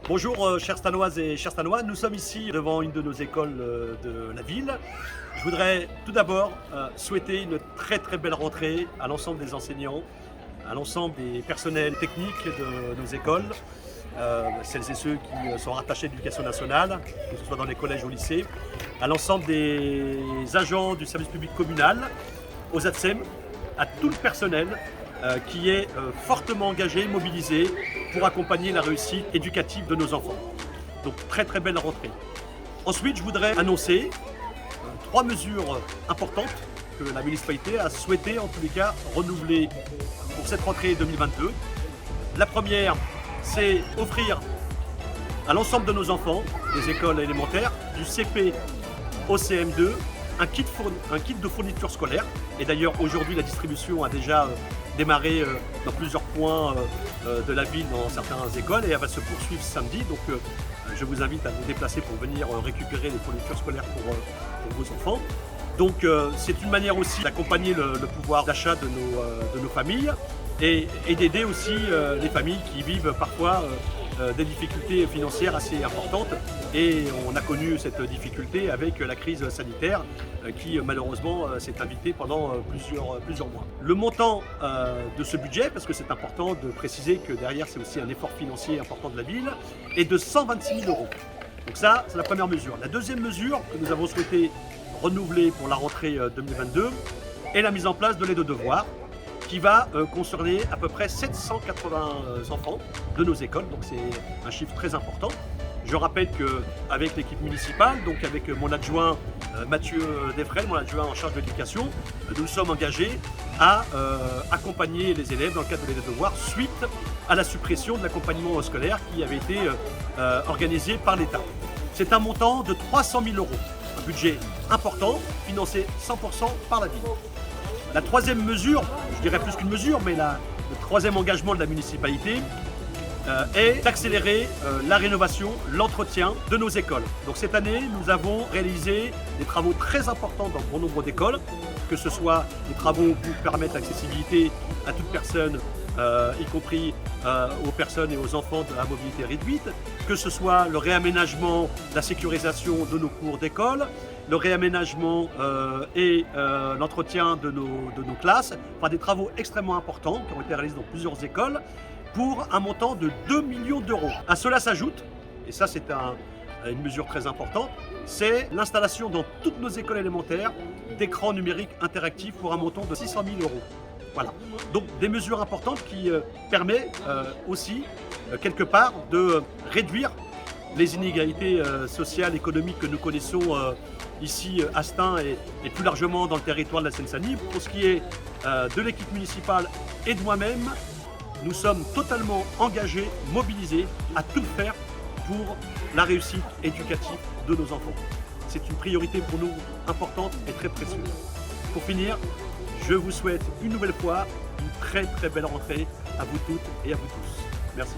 Bonjour chères Stanoises et chers Stanois, nous sommes ici devant une de nos écoles de la ville. Je voudrais tout d'abord souhaiter une très belle rentrée à l'ensemble des enseignants, à l'ensemble des personnels techniques de nos écoles, celles et ceux qui sont rattachés à l'éducation nationale, que ce soit dans les collèges ou lycées, à l'ensemble des agents du service public communal, aux ATSEM, à tout le personnel qui est fortement engagé, mobilisé pour accompagner la réussite éducative de nos enfants. Donc très belle rentrée. Ensuite, je voudrais annoncer trois mesures importantes que la municipalité a souhaité en tous les cas renouveler pour cette rentrée 2022. La première, c'est offrir à l'ensemble de nos enfants des écoles élémentaires, du CP au CM2, un kit de fourniture scolaire. Et d'ailleurs aujourd'hui la distribution a déjà démarré dans plusieurs points de la ville, dans certaines écoles, et elle va se poursuivre samedi. Donc je vous invite à vous déplacer pour venir récupérer les fournitures scolaires pour vos enfants. Donc c'est une manière aussi d'accompagner le pouvoir d'achat de nos familles et d'aider aussi les familles qui vivent parfois des difficultés financières assez importantes, et on a connu cette difficulté avec la crise sanitaire qui malheureusement s'est invitée pendant plusieurs mois. Le montant de ce budget, parce que c'est important de préciser que derrière c'est aussi un effort financier important de la ville, est de 126 000 €. Donc ça, c'est la première mesure. La deuxième mesure que nous avons souhaité renouveler pour la rentrée 2022 est la mise en place de l'aide aux devoirs, qui va concerner à peu près 780 enfants de nos écoles, donc c'est un chiffre très important. Je rappelle qu'avec l'équipe municipale, donc avec mon adjoint Mathieu Defrel, mon adjoint en charge de l'éducation, nous sommes engagés à accompagner les élèves dans le cadre de l'aide aux devoirs suite à la suppression de l'accompagnement scolaire qui avait été organisé par l'État. C'est un montant de 300 000 €, un budget important, financé 100% par la ville. La troisième mesure, je dirais plus qu'une mesure, mais le troisième engagement de la municipalité est d'accélérer la rénovation, l'entretien de nos écoles. Donc cette année, nous avons réalisé des travaux très importants dans bon nombre d'écoles, que ce soit des travaux pour permettre l'accessibilité à toute personne, y compris aux personnes et aux enfants de la mobilité réduite, que ce soit le réaménagement, la sécurisation de nos cours d'école, le réaménagement et l'entretien de nos classes, enfin des travaux extrêmement importants qui ont été réalisés dans plusieurs écoles pour un montant de 2 millions €. À cela s'ajoute, et ça c'est une mesure très importante, c'est l'installation dans toutes nos écoles élémentaires d'écrans numériques interactifs pour un montant de 600 000 €. Voilà, donc des mesures importantes qui permettent aussi quelque part de réduire les inégalités sociales, économiques que nous connaissons ici à Stains et plus largement dans le territoire de la Seine-Saint-Denis. Pour ce qui est de l'équipe municipale et de moi-même, nous sommes totalement engagés, mobilisés à tout faire pour la réussite éducative de nos enfants. C'est une priorité pour nous importante et très précieuse. Pour finir, je vous souhaite une nouvelle fois une très belle rentrée à vous toutes et à vous tous. Merci.